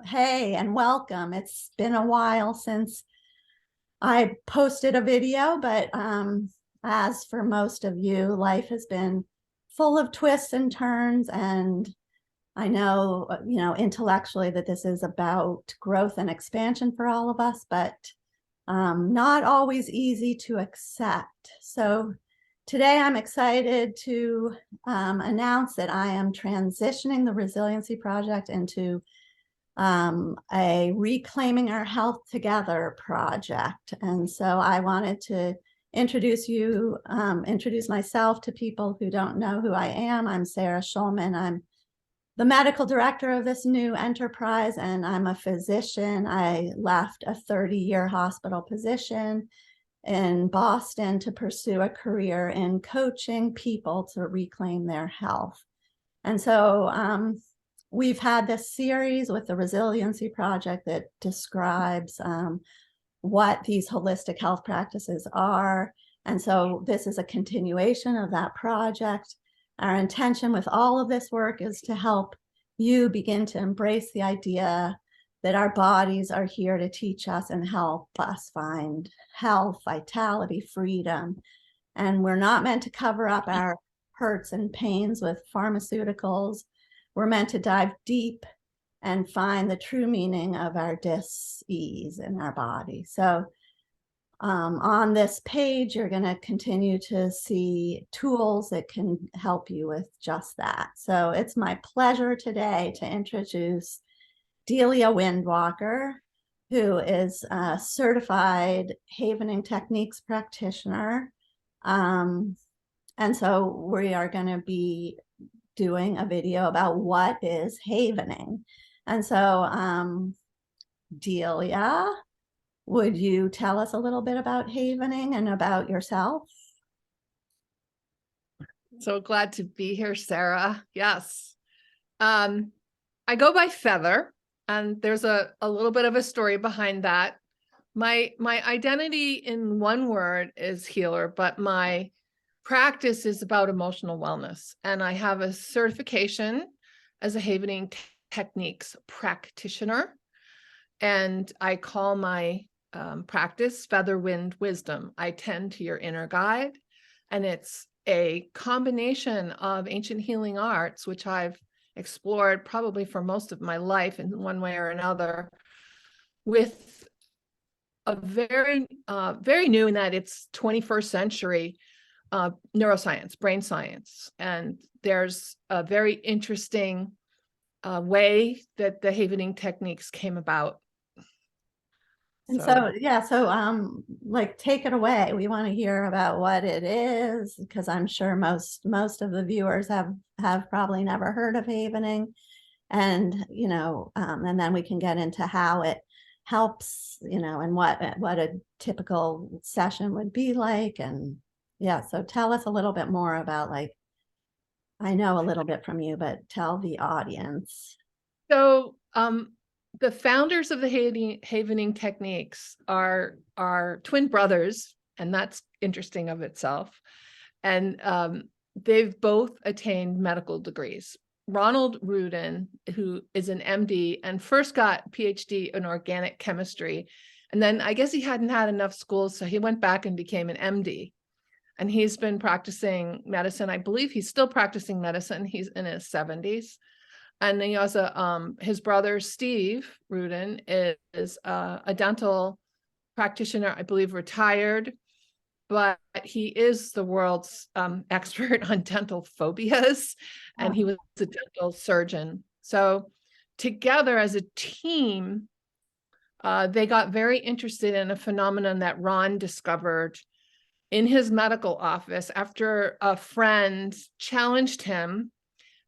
Hey, and welcome. It's been a while since I posted a video, but as for most of you, life has been full of twists and turns. And I know, intellectually that this is about growth and expansion for all of us, but not always easy to accept. So today I'm excited to announce that I am transitioning the Resiliency Project into a Reclaiming Our Health Together project. And so I wanted to introduce myself to people who don't know who I am. I'm Sarah Shulman. I'm the medical director of this new enterprise, and I'm a physician. I left a 30-year hospital position in Boston to pursue a career in coaching people to reclaim their health. And so we've had this series with the Resiliency Project that describes what these holistic health practices are. And so this is a continuation of that project. Our intention with all of this work is to help you begin to embrace the idea that our bodies are here to teach us and help us find health, vitality, freedom. And we're not meant to cover up our hurts and pains with pharmaceuticals. We're meant to dive deep and find the true meaning of our dis-ease in our body. So on this page, you're going to continue to see tools that can help you with just that. So it's my pleasure today to introduce Delia Windwalker, who is a certified Havening Techniques practitioner. And so we are going to be doing a video about what is havening. And so Delia, would you tell us a little bit about havening and about yourself? So glad to be here, Sarah. Yes. I go by Feather, and there's a little bit of a story behind that. My identity in one word is healer, but my practice is about emotional wellness. And I have a certification as a Havening Techniques practitioner. And I call my practice Feather Wisdom. I tend to your inner guide. And it's a combination of ancient healing arts, which I've explored probably for most of my life in one way or another, with a very new in that it's 21st century neuroscience, brain science. And there's a very interesting way that the Havening techniques came about. And so like take it away. We want to hear about what it is, because I'm sure most of the viewers have probably never heard of havening. And and then we can get into how it helps, and what a typical session would be like. And yeah, so tell us a little bit more about, like, I know a little bit from you, but tell the audience. So the founders of the Havening techniques are twin brothers, and that's interesting of itself. And they've both attained medical degrees. Ronald Rudin, who is an MD and first got PhD in organic chemistry, and then I guess he hadn't had enough schools, so he went back and became an MD. And he's been practicing medicine. I believe he's still practicing medicine. He's in his 70s. And then he also, his brother, Steve Rudin, is a dental practitioner, I believe retired, but he is the world's expert on dental phobias, and he was a dental surgeon. So together as a team, they got very interested in a phenomenon that Ron discovered in his medical office after a friend challenged him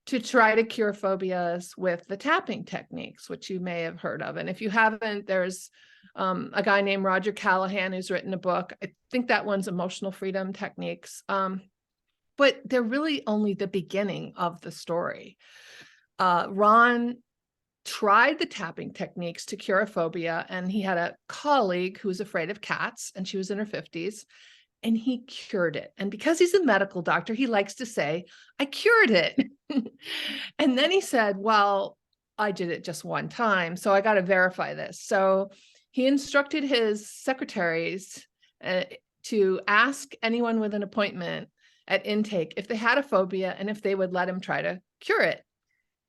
to try to cure phobias with the tapping techniques, which you may have heard of. And if you haven't, there's a guy named Roger Callahan who's written a book. I think that one's Emotional Freedom Techniques. But they're really only the beginning of the story. Ron tried the tapping techniques to cure a phobia, and he had a colleague who was afraid of cats, and she was in her 50s. And he cured it. And because he's a medical doctor, he likes to say, I cured it. And then he said, well, I did it just one time, so I got to verify this. So he instructed his secretaries to ask anyone with an appointment at intake if they had a phobia and if they would let him try to cure it.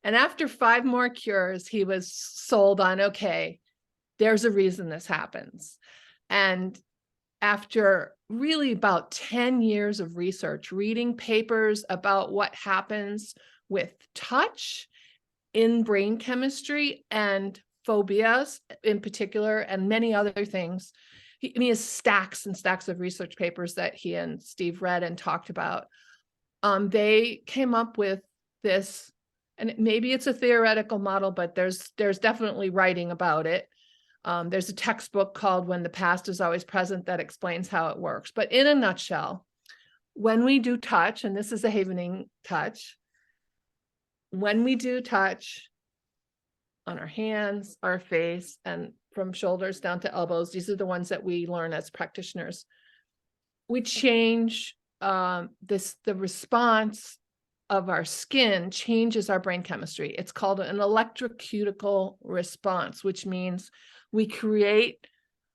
And after 5 more cures, he was sold on, okay, there's a reason this happens. And after really about 10 years of research, reading papers about what happens with touch in brain chemistry and phobias in particular, and many other things. He has stacks and stacks of research papers that he and Steve read and talked about. They came up with this, and maybe it's a theoretical model, but there's definitely writing about it. There's a textbook called When the Past is Always Present that explains how it works. But in a nutshell, when we do touch, and this is a Havening touch, when we do touch on our hands, our face, and from shoulders down to elbows, these are the ones that we learn as practitioners, we change the response of our skin changes our brain chemistry. It's called an electrocutical response, which means we create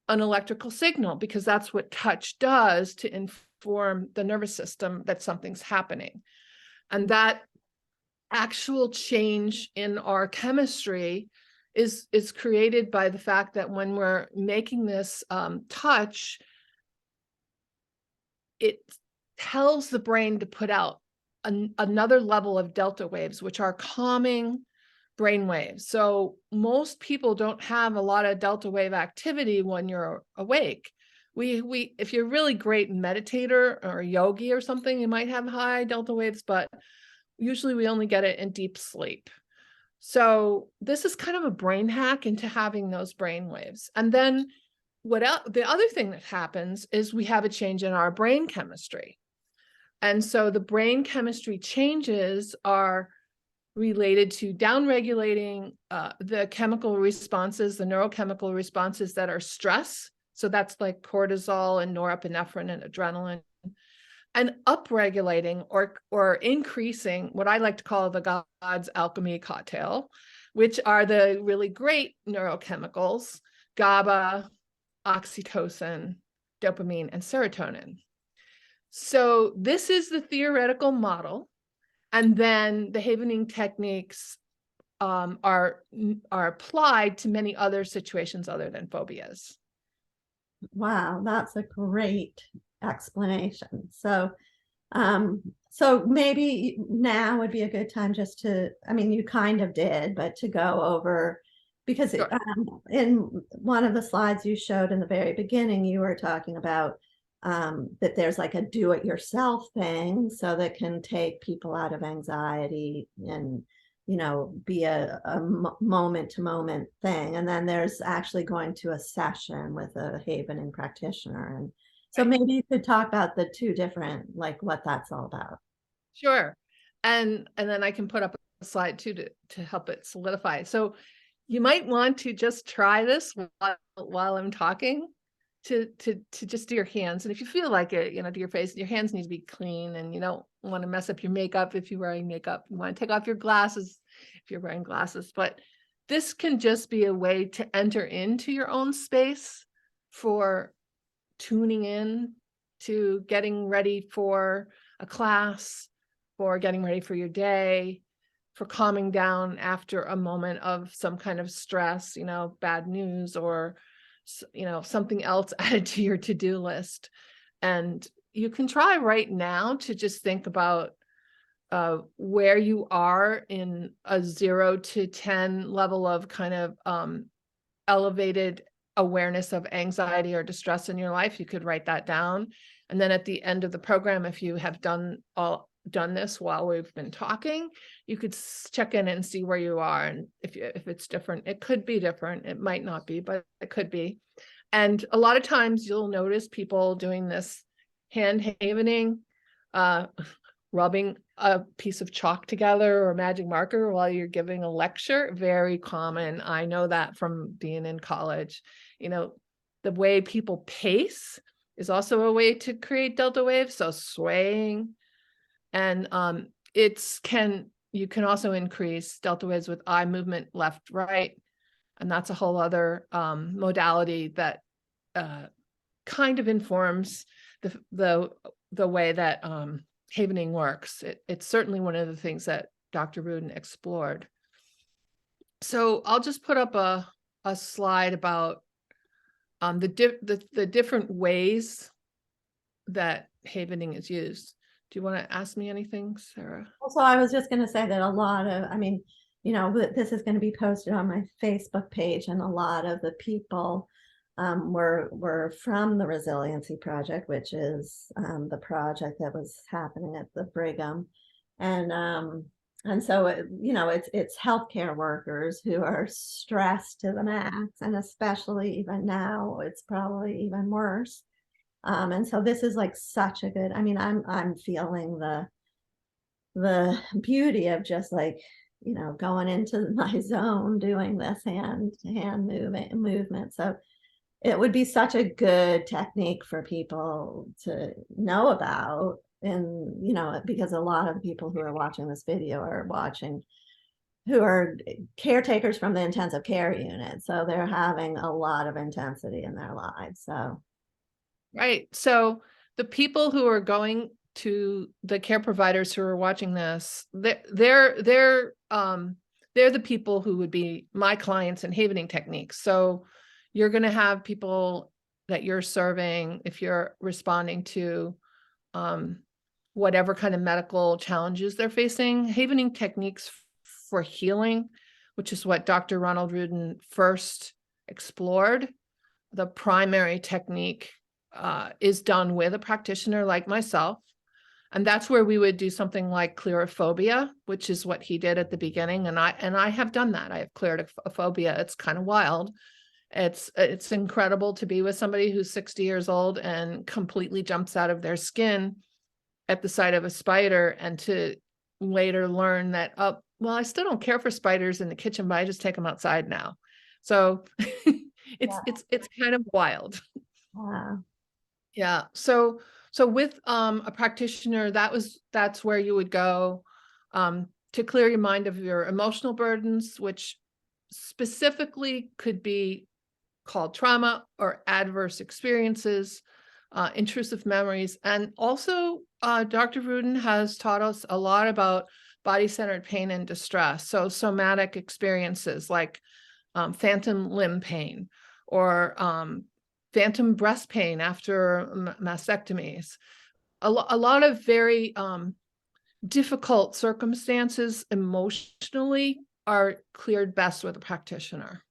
an electrical signal because that's what touch does to inform the nervous system that something's happening. And that actual change in our chemistry is created by the fact that when we're making this touch, it tells the brain to put out another level of delta waves, which are calming brain waves. So most people don't have a lot of delta wave activity when you're awake. If you're a really great meditator or a yogi or something, you might have high delta waves, but usually we only get it in deep sleep. So this is kind of a brain hack into having those brain waves. And then the other thing that happens is we have a change in our brain chemistry. And so the brain chemistry changes are related to downregulating the chemical responses, the neurochemical responses that are stress. So that's like cortisol and norepinephrine and adrenaline, and upregulating or increasing what I like to call the God's alchemy cocktail, which are the really great neurochemicals, GABA, oxytocin, dopamine, and serotonin. So this is the theoretical model. And then the Havening techniques are applied to many other situations other than phobias. Wow, that's a great explanation. So maybe now would be a good time just to, I mean, you kind of did, but to go over, because Sure. In one of the slides you showed in the very beginning, you were talking about that there's like a do-it-yourself thing, so that can take people out of anxiety and, you know, be a moment-to-moment thing. And then there's actually going to a session with a Havening practitioner. And so maybe you could talk about the two different, like what that's all about. Sure. And then I can put up a slide too to help it solidify. So you might want to just try this while I'm talking, to just do your hands. And if you feel like it, you know, do your face, your hands need to be clean, and you don't want to mess up your makeup if you're wearing makeup. You want to take off your glasses if you're wearing glasses. But this can just be a way to enter into your own space for tuning in to getting ready for a class, for getting ready for your day, for calming down after a moment of some kind of stress, you know, bad news, or, you know, something else added to your to-do list. And you can try right now to just think about where you are in a 0 to 10 level of kind of elevated awareness of anxiety or distress in your life. You could write that down. And then at the end of the program, if you have done this while we've been talking, you could check in and see where you are. And if it's different, it could be different. It might not be, but it could be. And a lot of times you'll notice people doing this hand havening, rubbing a piece of chalk together or a magic marker while you're giving a lecture. Very common. I know that from being in college. You know, the way people pace is also a way to create delta waves. So swaying, and it can you can also increase delta waves with eye movement left, right. And that's a whole other modality that kind of informs the way that havening works. It's certainly one of the things that Dr. Rudin explored. So I'll just put up a slide about the different ways that havening is used. Do you want to ask me anything, Sarah? Also, I was just going to say that a lot of, I mean, you know, this is going to be posted on my Facebook page, and a lot of the people were from the Resiliency Project, which is the project that was happening at the Brigham, and so you know, it's healthcare workers who are stressed to the max, and especially even now, it's probably even worse. And so this is like such a good. I mean, I'm feeling the beauty of just like, you know, going into my zone doing this hand movement. So it would be such a good technique for people to know about. And, you know, because a lot of the people who are watching this video are who are caretakers from the intensive care unit. So they're having a lot of intensity in their lives. So. Right. So the people who are going to the care providers who are watching this, they're the people who would be my clients in havening techniques. So you're going to have people that you're serving if you're responding to whatever kind of medical challenges they're facing. Havening techniques for healing, which is what Dr. Ronald Rudin first explored. The primary technique is done with a practitioner like myself. And that's where we would do something like clear a phobia, which is what he did at the beginning. And I have done that. I have cleared a phobia. It's kind of wild. It's incredible to be with somebody who's 60 years old and completely jumps out of their skin at the sight of a spider, and to later learn that, oh, well, I still don't care for spiders in the kitchen, but I just take them outside now. So it's kind of wild. Wow. Yeah. So with a practitioner, that's where you would go to clear your mind of your emotional burdens, which specifically could be called trauma or adverse experiences, intrusive memories. And also Dr. Rudin has taught us a lot about body-centered pain and distress. So somatic experiences like phantom limb pain, or phantom breast pain after mastectomies. A lot of very difficult circumstances emotionally are cleared best with a practitioner.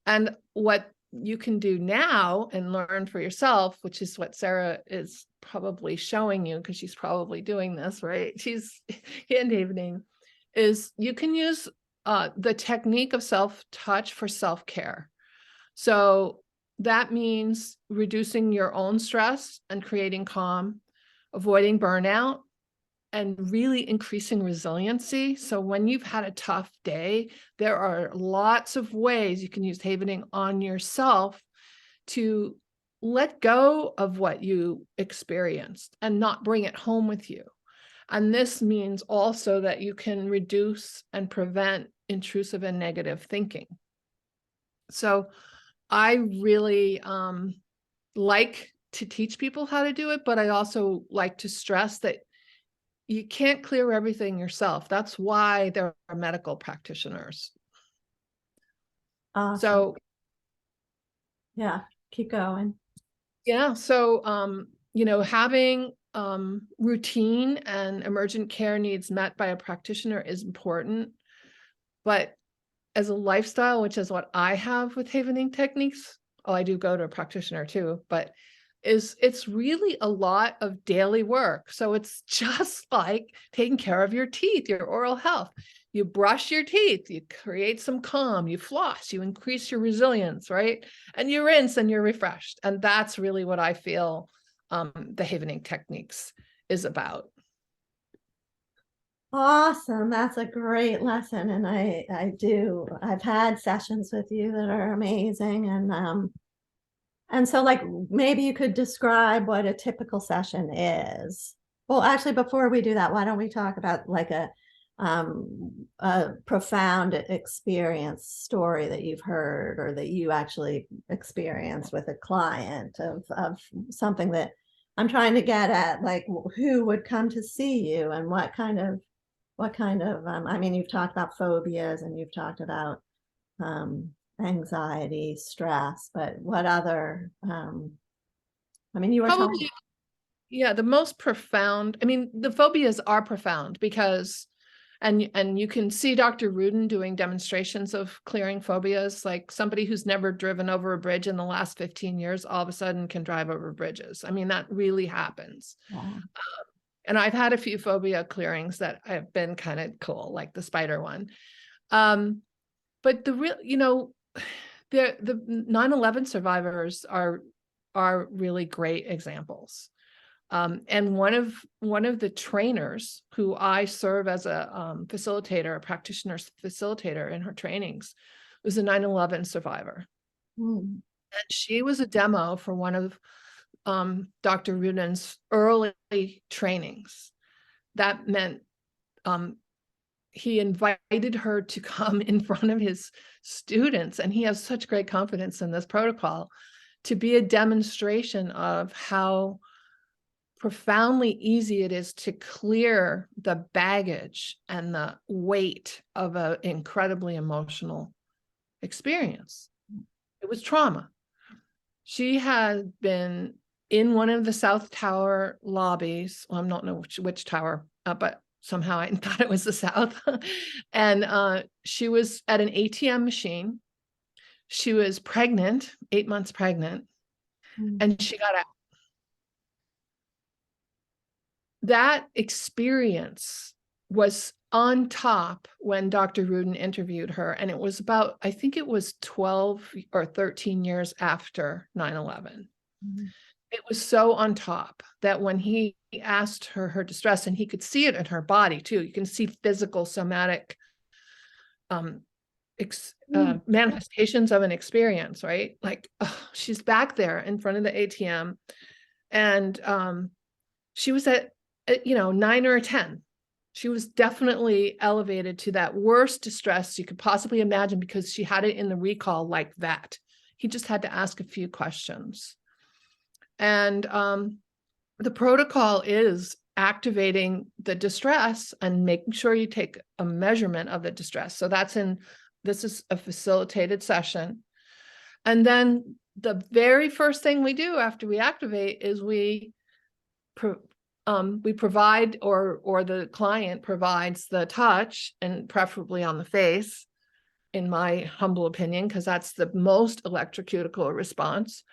And what you can do now and learn for yourself, which is what Sarah is probably showing you, because she's probably doing this, right? She's hand havening, is you can use the technique of self-touch for self-care. So that means reducing your own stress and creating calm, avoiding burnout, and really increasing resiliency. So when you've had a tough day, there are lots of ways you can use havening on yourself to let go of what you experienced and not bring it home with you. And this means also that you can reduce and prevent intrusive and negative thinking. So I really like to teach people how to do it, but I also like to stress that you can't clear everything yourself. That's why there are medical practitioners. Awesome. So yeah, keep going. Yeah, so you know, having routine and emergent care needs met by a practitioner is important, but as a lifestyle, which is what I have with havening techniques, oh, I do go to a practitioner too, but it's really a lot of daily work. So it's just like taking care of your teeth, your oral health. You brush your teeth, you create some calm, you floss, you increase your resilience, right? And you rinse and you're refreshed. And that's really what I feel the havening techniques is about. Awesome. That's a great lesson. And I've had sessions with you that are amazing. And so like maybe you could describe what a typical session is. Well, actually, before we do that, why don't we talk about like a a profound experience story that you've heard or that you actually experienced with a client of something that I'm trying to get at, like who would come to see you and what kind of I mean, you've talked about phobias and you've talked about anxiety, stress, but what other I mean, you were talking. Probably, yeah, the most profound, I mean, the phobias are profound because, and you can see Dr. Rudin doing demonstrations of clearing phobias, like somebody who's never driven over a bridge in the last 15 years, all of a sudden can drive over bridges. I mean, that really happens. Wow. And I've had a few phobia clearings that have been kind of cool, like the spider one. But the real, you know, the 9/11 survivors are really great examples. And one of the trainers who I serve as a facilitator, a practitioner facilitator in her trainings, was a 9/11 survivor. Mm. And she was a demo for one of Dr. Rudin's early trainings. That meant he invited her to come in front of his students, and he has such great confidence in this protocol, to be a demonstration of how profoundly easy it is to clear the baggage and the weight of an incredibly emotional experience. It was trauma. She had been in one of the South Tower lobbies. Well, I don't know which tower, but somehow I thought it was the South. And she was at an ATM machine. She was pregnant, 8 months pregnant, and she got out. That experience was on top when Dr. Rudin interviewed her, and it was about, I think it was 12 or 13 years after 9/11. It was so on top that when he asked her distress, and he could see it in her body too, you can see physical somatic manifestations of an experience, right? Like, oh, she's back there in front of the ATM, and she was at 9 or a 10. She was definitely elevated to that worst distress you could possibly imagine, because she had it in the recall like that. He just had to ask a few questions. And the protocol is activating the distress and making sure you take a measurement of the distress. So this is a facilitated session. And then the very first thing we do after we activate is we provide, or the client provides, the touch, and preferably on the face, in my humble opinion, because that's the most electrocutical response,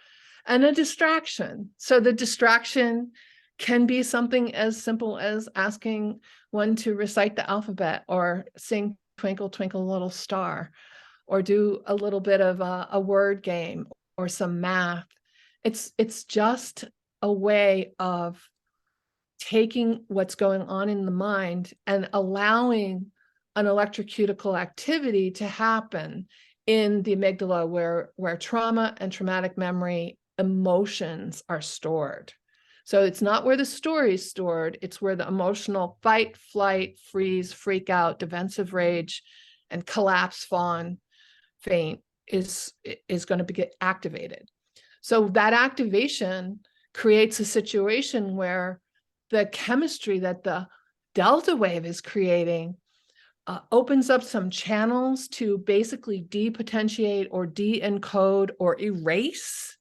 and a distraction. So the distraction can be something as simple as asking one to recite the alphabet, or sing Twinkle, Twinkle, Little Star, or do a little bit of a word game or some math. It's just a way of taking what's going on in the mind and allowing an electrocutical activity to happen in the amygdala, where trauma and traumatic memory emotions are stored. So it's not where the story is stored, it's where the emotional fight, flight, freeze, freak out, defensive rage, and collapse, fawn, faint is going to get activated. So that activation creates a situation where the chemistry that the delta wave is creating opens up some channels to basically depotentiate or de-encode or erase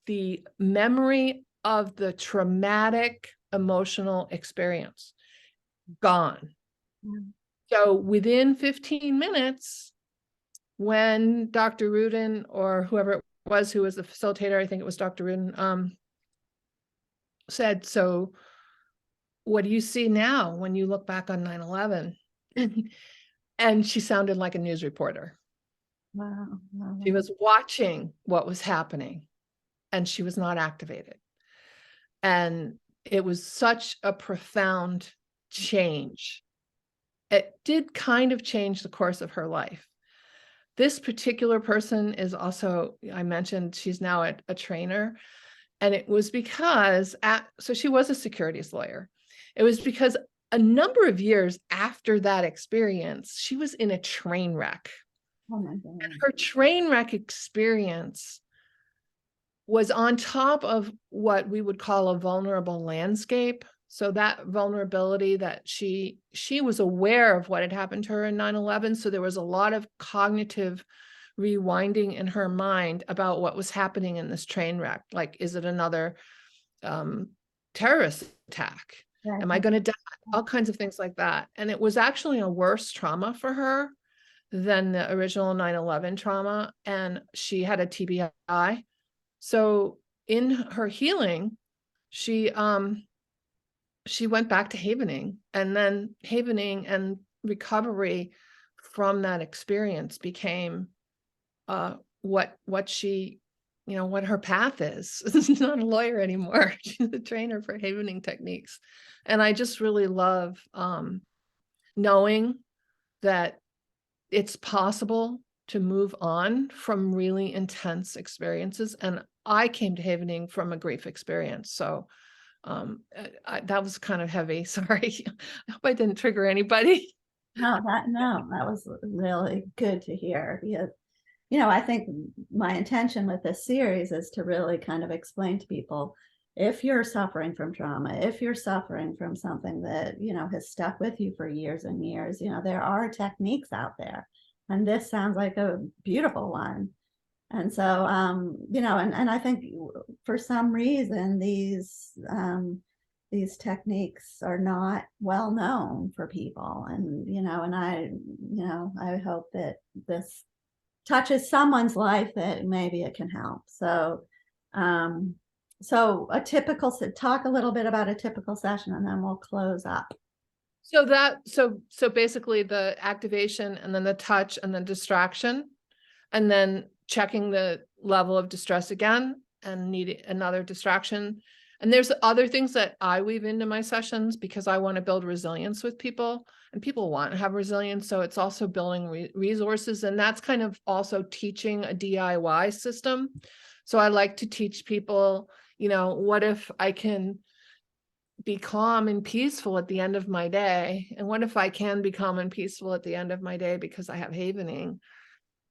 the memory of the traumatic emotional experience. Gone. So within 15 minutes, when Dr. Rudin, or whoever it was who was the facilitator, I think it was Dr. Rudin, said, "So what do you see now when you look back on 9/11? And she sounded like a news reporter. Wow. She was watching what was happening, and she was not activated. And it was such a profound change. It did kind of change the course of her life. This particular person is also, I mentioned, she's now a trainer. And it was because, so she was a securities lawyer. It was because a number of years after that experience, she was in a train wreck. Oh my God. And her train wreck experience was on top of what we would call a vulnerable landscape. So that vulnerability that she was aware of what had happened to her in 9/11. So there was a lot of cognitive rewinding in her mind about what was happening in this train wreck. Like, is it another terrorist attack? Right. Am I going to die? All kinds of things like that. And it was actually a worse trauma for her than the original 9/11 trauma. And she had a TBI. So in her healing, she went back to havening, and then havening and recovery from that experience became what she, what her path is. She's not a lawyer anymore. She's a trainer for havening techniques. And I just really love knowing that it's possible to move on from really intense experiences. And I came to havening from a grief experience. So that was kind of heavy. Sorry. I hope I didn't trigger anybody. No, that was really good to hear. Yeah. I think my intention with this series is to really kind of explain to people, if you're suffering from trauma, if you're suffering from something that, has stuck with you for years and years, there are techniques out there. And this sounds like a beautiful one. And so, and I think for some reason, these techniques are not well known for people. And, I hope that this touches someone's life, that maybe it can help. So, talk a little bit about a typical session, and then we'll close up. So basically the activation, and then the touch, and then distraction, and then checking the level of distress again and need another distraction. And there's other things that I weave into my sessions because I want to build resilience with people, and people want to have resilience. So it's also building resources. And that's kind of also teaching a DIY system. So I like to teach people, what if I can be calm and peaceful at the end of my day? And what if I can be calm and peaceful at the end of my day because I have havening?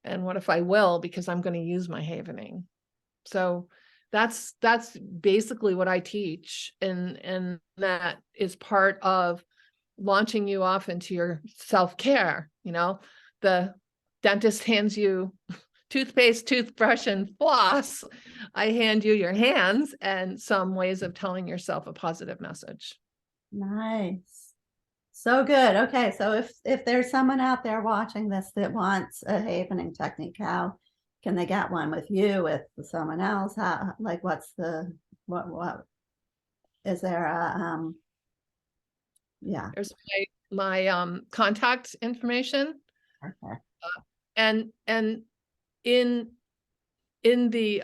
And what if I will, because I'm going to use my havening? So that's basically what I teach. And that is part of launching you off into your self-care. The dentist hands you toothpaste, toothbrush, and floss. I hand you your hands and some ways of telling yourself a positive message. Nice. So good. Okay. So if there's someone out there watching this that wants a havening technique, how can they get one? With you, with someone else? How, like, what is there yeah. There's my contact information. Okay. And in the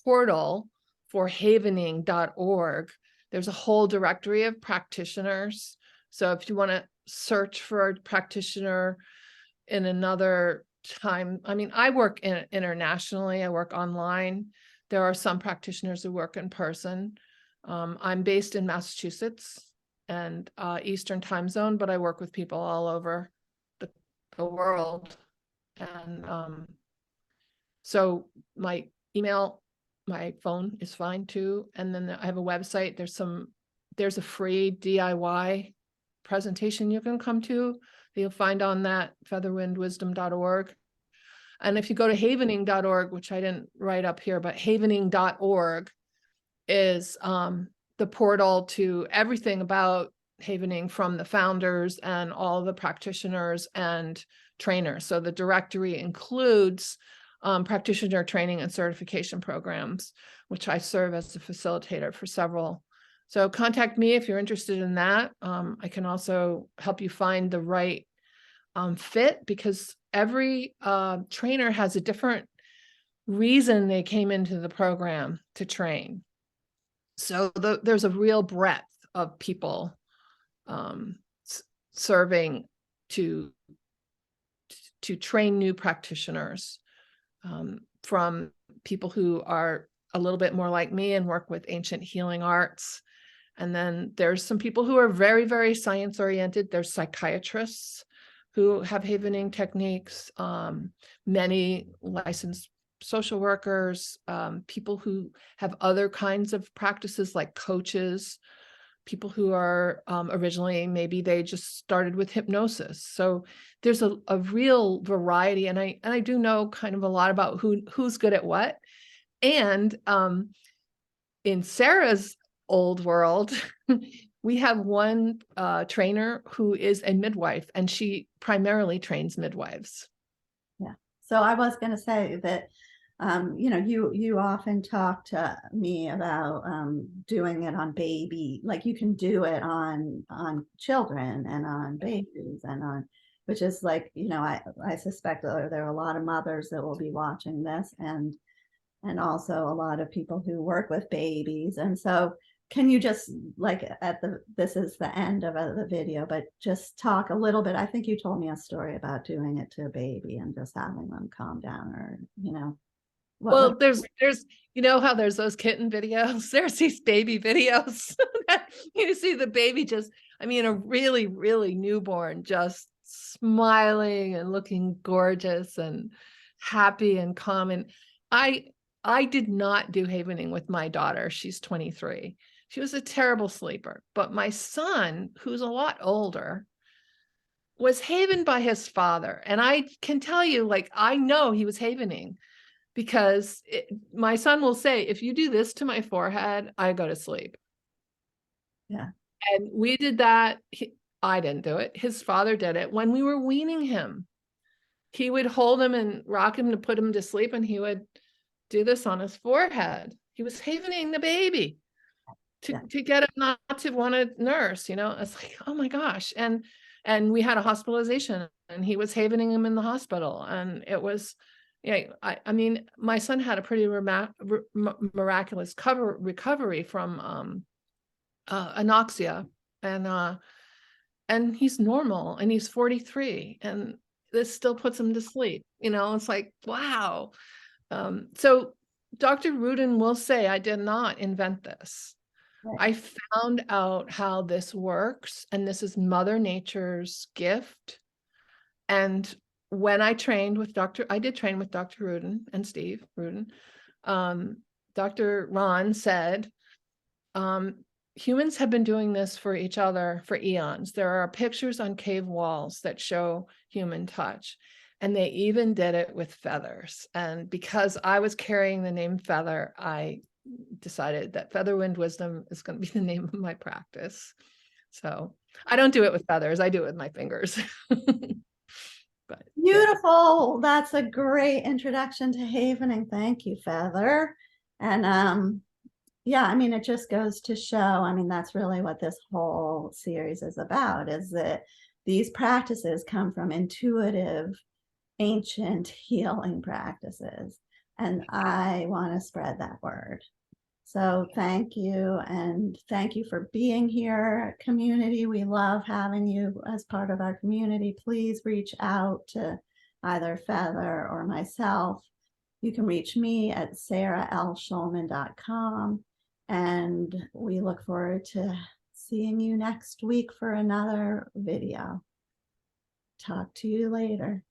portal for havening.org, there's a whole directory of practitioners. So if you want to search for a practitioner in another time, I work internationally, I work online. There are some practitioners who work in person. I'm based in Massachusetts and Eastern time zone, but I work with people all over the world. And so my email, my phone is fine too. And then I have a website. There's a free DIY presentation you can come to that you'll find on that featherwindwisdom.org. And if you go to havening.org, which I didn't write up here, but havening.org is the portal to everything about havening from the founders and all the practitioners and trainers. So the directory includes practitioner training and certification programs, which I serve as a facilitator for several. So contact me if you're interested in that. I can also help you find the right fit, because every trainer has a different reason they came into the program to train. So there's a real breadth of people serving to train new practitioners, from people who are a little bit more like me and work with ancient healing arts, And then there's some people who are very, very science oriented. There's psychiatrists who have havening techniques, many licensed social workers, people who have other kinds of practices like coaches, people who are originally, maybe they just started with hypnosis. So there's a real variety. And I do know kind of a lot about who's good at what. And in Sarah's old world, we have one trainer who is a midwife, and she primarily trains midwives. Yeah. So I was going to say that, you know, you often talk to me about doing it on baby, like you can do it on children and on babies and on, which is like, you know, I suspect there are a lot of mothers that will be watching this, and also a lot of people who work with babies. And so can you just, like, this is the end of the video, but just talk a little bit. I think you told me a story about doing it to a baby and just having them calm down, or, you know, Well, there's, you know how there's those kitten videos, there's these baby videos. You see the baby just, I mean, a really, really newborn, just smiling and looking gorgeous and happy and calm. And I did not do havening with my daughter. She's 23. She was a terrible sleeper. But my son, who's a lot older, was havened by his father. And I can tell you, like, I know he was havening because my son will say, if you do this to my forehead, I go to sleep. Yeah. And we did that. I didn't do it. His father did it. When we were weaning him, he would hold him and rock him to put him to sleep, and he would do this on his forehead. He was havening the baby to get him not to want to nurse, you know. It's like, oh my gosh. And we had a hospitalization, and he was havening him in the hospital. And it was, yeah, I mean, my son had a pretty miraculous recovery from anoxia, and he's normal, and he's 43, and this still puts him to sleep. You know, it's like, wow. So Dr. Rudin will say, I did not invent this. Right. I found out how this works, and this is Mother Nature's gift. And when I trained with I did train with Dr. Rudin and Steve Rudin. Dr. Ron said, humans have been doing this for each other for eons. There are pictures on cave walls that show human touch. And they even did it with feathers. And because I was carrying the name Feather, I decided that Feather Wind Wisdom is going to be the name of my practice. So I don't do it with feathers. I do it with my fingers. But Beautiful. Yeah. That's a great introduction to havening. Thank you, Feather. And yeah, I mean, it just goes to show, I mean, that's really what this whole series is about, is that these practices come from intuitive, ancient healing practices. And I want to spread that word. So thank you. And thank you for being here, community. We love having you as part of our community. Please reach out to either Feather or myself. You can reach me at sarahshulman.com. And we look forward to seeing you next week for another video. Talk to you later.